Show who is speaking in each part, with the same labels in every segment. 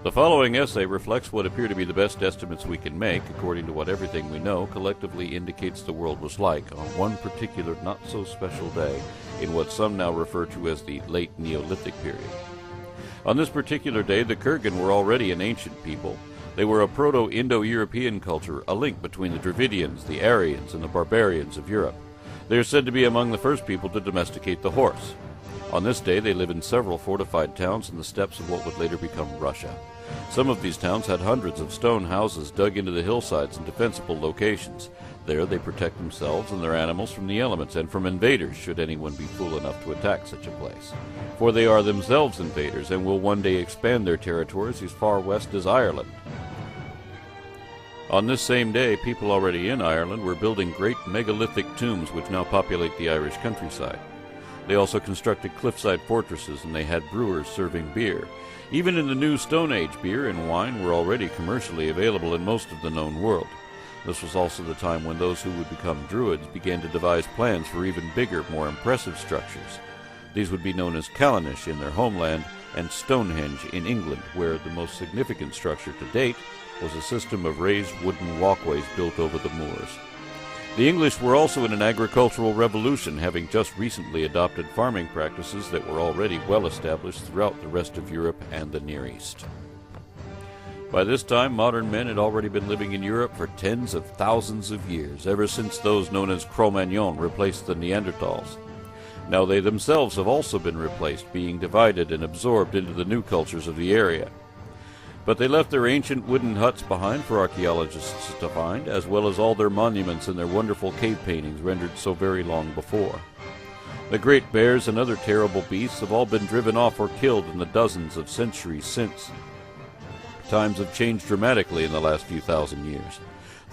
Speaker 1: The following essay reflects what appear to be the best estimates we can make, according to what everything we know collectively indicates the world was like on one particular not-so-special day in what some now refer to as the late Neolithic period. On this particular day, the Kurgan were already an ancient people. They were a Proto-Indo-European culture, a link between the Dravidians, the Aryans, and the barbarians of Europe. They are said to be among the first people to domesticate the horse. On this day, they live in several fortified towns in the steppes of what would later become Russia. Some of these towns had hundreds of stone houses dug into the hillsides in defensible locations. There they protect themselves and their animals from the elements and from invaders, should anyone be fool enough to attack such a place. For they are themselves invaders and will one day expand their territories as far west as Ireland. On this same day, people already in Ireland were building great megalithic tombs which now populate the Irish countryside. They also constructed cliffside fortresses, and they had brewers serving beer. Even in the new Stone Age, beer and wine were already commercially available in most of the known world. This was also the time when those who would become Druids began to devise plans for even bigger, more impressive structures. These would be known as Callanish in their homeland and Stonehenge in England, where the most significant structure to date was a system of raised wooden walkways built over the moors. The English were also in an agricultural revolution, having just recently adopted farming practices that were already well established throughout the rest of Europe and the Near East. By this time, modern men had already been living in Europe for tens of thousands of years, ever since those known as Cro-Magnon replaced the Neanderthals. Now they themselves have also been replaced, being divided and absorbed into the new cultures of the area. But they left their ancient wooden huts behind for archaeologists to find, as well as all their monuments and their wonderful cave paintings rendered so very long before. The great bears and other terrible beasts have all been driven off or killed in the dozens of centuries since. Times have changed dramatically in the last few thousand years.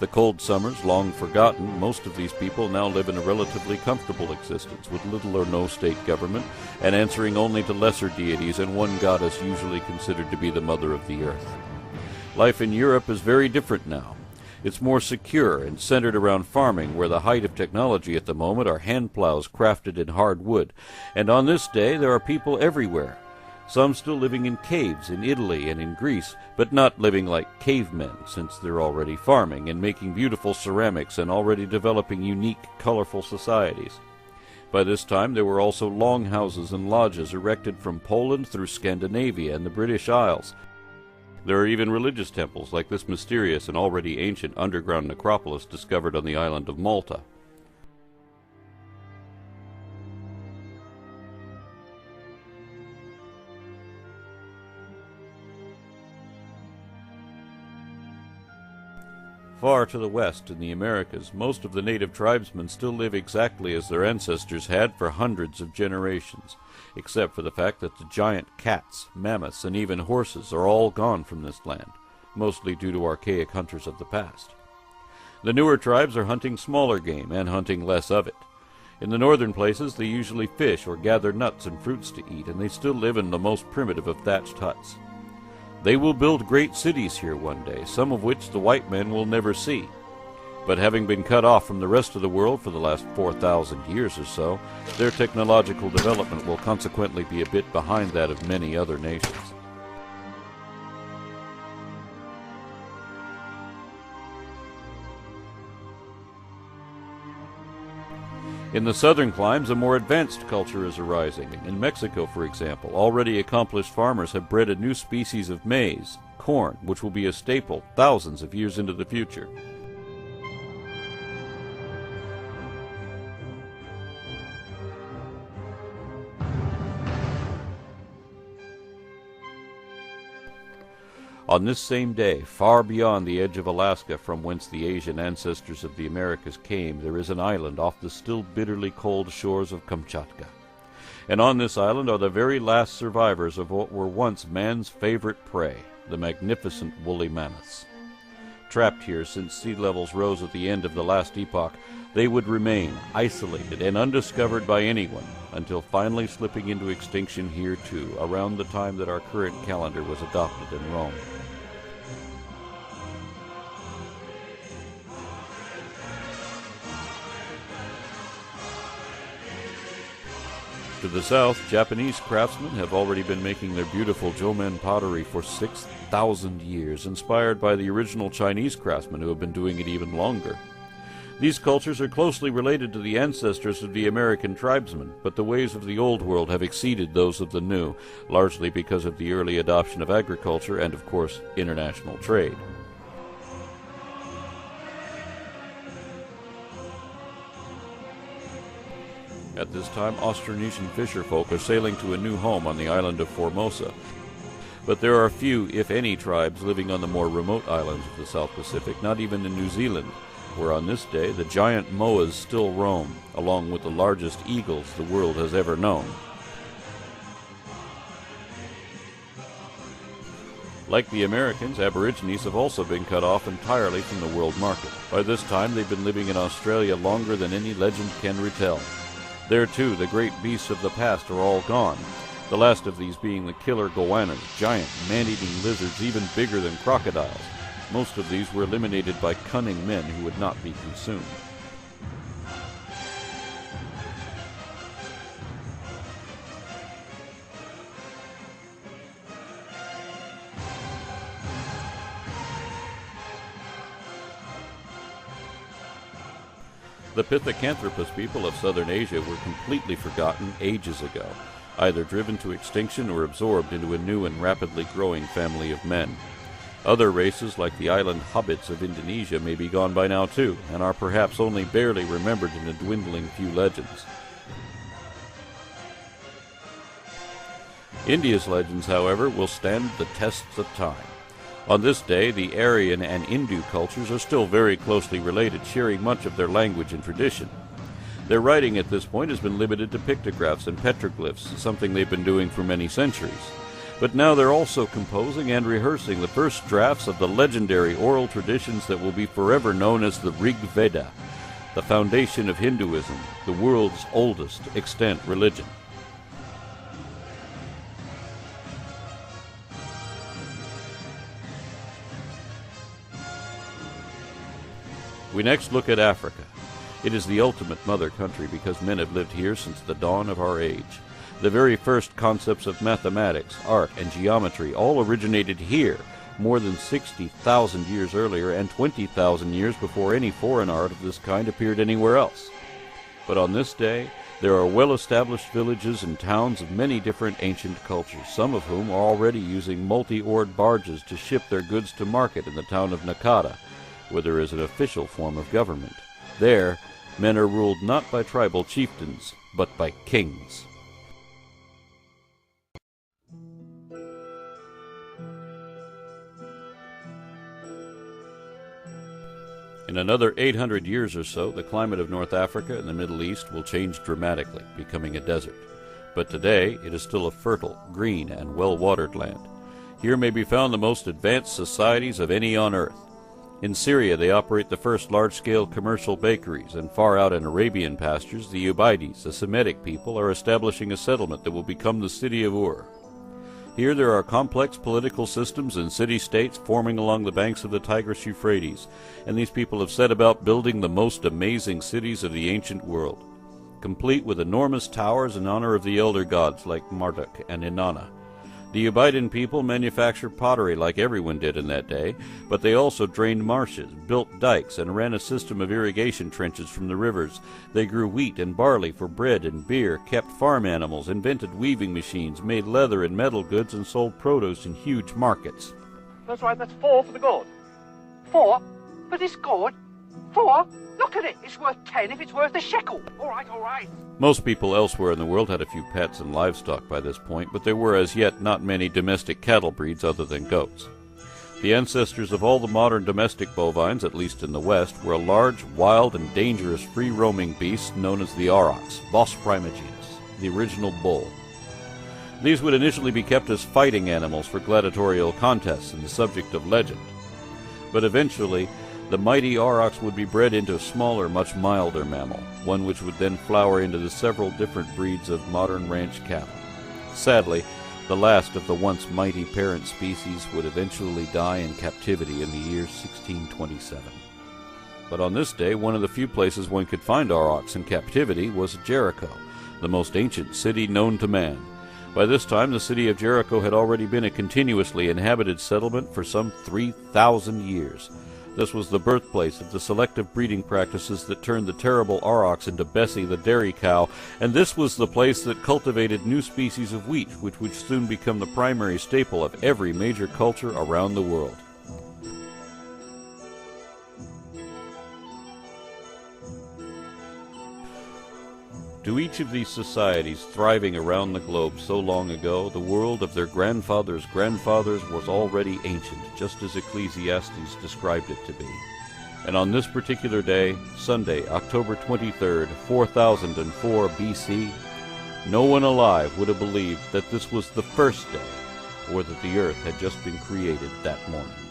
Speaker 1: The cold summers, long forgotten, most of these people now live in a relatively comfortable existence with little or no state government and answering only to lesser deities and one goddess usually considered to be the mother of the earth. Life in Europe is very different now. It's more secure and centered around farming, where the height of technology at the moment are hand plows crafted in hard wood. And on this day there are people everywhere. Some still living in caves in Italy and in Greece, but not living like cavemen, since they're already farming and making beautiful ceramics and already developing unique, colorful societies. By this time there were also longhouses and lodges erected from Poland through Scandinavia and the British Isles. There are even religious temples like this mysterious and already ancient underground necropolis discovered on the island of Malta. Far to the west, in the Americas, most of the native tribesmen still live exactly as their ancestors had for hundreds of generations, except for the fact that the giant cats, mammoths, and even horses are all gone from this land, mostly due to archaic hunters of the past. The newer tribes are hunting smaller game and hunting less of it. In the northern places, they usually fish or gather nuts and fruits to eat, and they still live in the most primitive of thatched huts. They will build great cities here one day, some of which the white men will never see. But having been cut off from the rest of the world for the last 4,000 years or so, their technological development will consequently be a bit behind that of many other nations. In the southern climes, a more advanced culture is arising. In Mexico, for example, already accomplished farmers have bred a new species of maize, corn, which will be a staple thousands of years into the future. On this same day, far beyond the edge of Alaska from whence the Asian ancestors of the Americas came, there is an island off the still bitterly cold shores of Kamchatka. And on this island are the very last survivors of what were once man's favorite prey, the magnificent woolly mammoths. Trapped here since sea levels rose at the end of the last epoch, they would remain isolated and undiscovered by anyone until finally slipping into extinction here too, around the time that our current calendar was adopted in Rome. To the south, Japanese craftsmen have already been making their beautiful Jomen pottery for 6,000 years, inspired by the original Chinese craftsmen who have been doing it even longer. These cultures are closely related to the ancestors of the American tribesmen, but the ways of the Old World have exceeded those of the New, largely because of the early adoption of agriculture and, of course, international trade. At this time, Austronesian fisherfolk are sailing to a new home on the island of Formosa. But there are few, if any, tribes living on the more remote islands of the South Pacific, not even in New Zealand, where on this day the giant moas still roam, along with the largest eagles the world has ever known. Like the Americans, Aborigines have also been cut off entirely from the world market. By this time, they've been living in Australia longer than any legend can retell. There, too, the great beasts of the past are all gone, the last of these being the killer goannas, giant, man-eating lizards even bigger than crocodiles. Most of these were eliminated by cunning men who would not be consumed. The Pithecanthropus people of southern Asia were completely forgotten ages ago, either driven to extinction or absorbed into a new and rapidly growing family of men. Other races, like the island hobbits of Indonesia, may be gone by now too, and are perhaps only barely remembered in a dwindling few legends. India's legends, however, will stand the tests of time. On this day, the Aryan and Hindu cultures are still very closely related, sharing much of their language and tradition. Their writing at this point has been limited to pictographs and petroglyphs, something they've been doing for many centuries. But now they're also composing and rehearsing the first drafts of the legendary oral traditions that will be forever known as the Rig Veda, the foundation of Hinduism, the world's oldest extant religion. We next look at Africa. It is the ultimate mother country because men have lived here since the dawn of our age. The very first concepts of mathematics, art, and geometry all originated here more than 60,000 years earlier and 20,000 years before any foreign art of this kind appeared anywhere else. But on this day, there are well-established villages and towns of many different ancient cultures, some of whom are already using multi-oared barges to ship their goods to market in the town of Nakada, where there is an official form of government. There, men are ruled not by tribal chieftains, but by kings. In another 800 years or so, the climate of North Africa and the Middle East will change dramatically, becoming a desert. But today, it is still a fertile, green, and well-watered land. Here may be found the most advanced societies of any on earth. In Syria, they operate the first large-scale commercial bakeries, and far out in Arabian pastures, the Ubaides, a Semitic people, are establishing a settlement that will become the city of Ur. Here there are complex political systems and city-states forming along the banks of the Tigris-Euphrates, and these people have set about building the most amazing cities of the ancient world, complete with enormous towers in honor of the elder gods like Marduk and Inanna. The Ubaidan people manufactured pottery like everyone did in that day, but they also drained marshes, built dikes, and ran a system of irrigation trenches from the rivers. They grew wheat and barley for bread and beer, kept farm animals, invented weaving machines, made leather and metal goods, and sold produce in huge markets.
Speaker 2: That's right, that's 4 for the gourd. 4? For this gourd? 4? Look at it, it's worth 10 if it's worth a shekel. All right, all right.
Speaker 1: Most people elsewhere in the world had a few pets and livestock by this point, but there were as yet not many domestic cattle breeds other than goats. The ancestors of all the modern domestic bovines, at least in the West, were a large, wild, and dangerous free-roaming beast known as the aurochs, Bos primigenius, the original bull. These would initially be kept as fighting animals for gladiatorial contests and the subject of legend. But eventually, the mighty aurochs would be bred into a smaller, much milder mammal, one which would then flower into the several different breeds of modern ranch cattle. Sadly, the last of the once mighty parent species would eventually die in captivity in the year 1627. But on this day, one of the few places one could find aurochs in captivity was Jericho, the most ancient city known to man. By this time, the city of Jericho had already been a continuously inhabited settlement for some 3,000 years. This was the birthplace of the selective breeding practices that turned the terrible aurochs into Bessie the dairy cow, and this was the place that cultivated new species of wheat, which would soon become the primary staple of every major culture around the world. To each of these societies thriving around the globe so long ago, the world of their grandfathers' grandfathers was already ancient, just as Ecclesiastes described it to be. And on this particular day, Sunday, October 23rd, 4004 BC, no one alive would have believed that this was the first day, or that the earth had just been created that morning.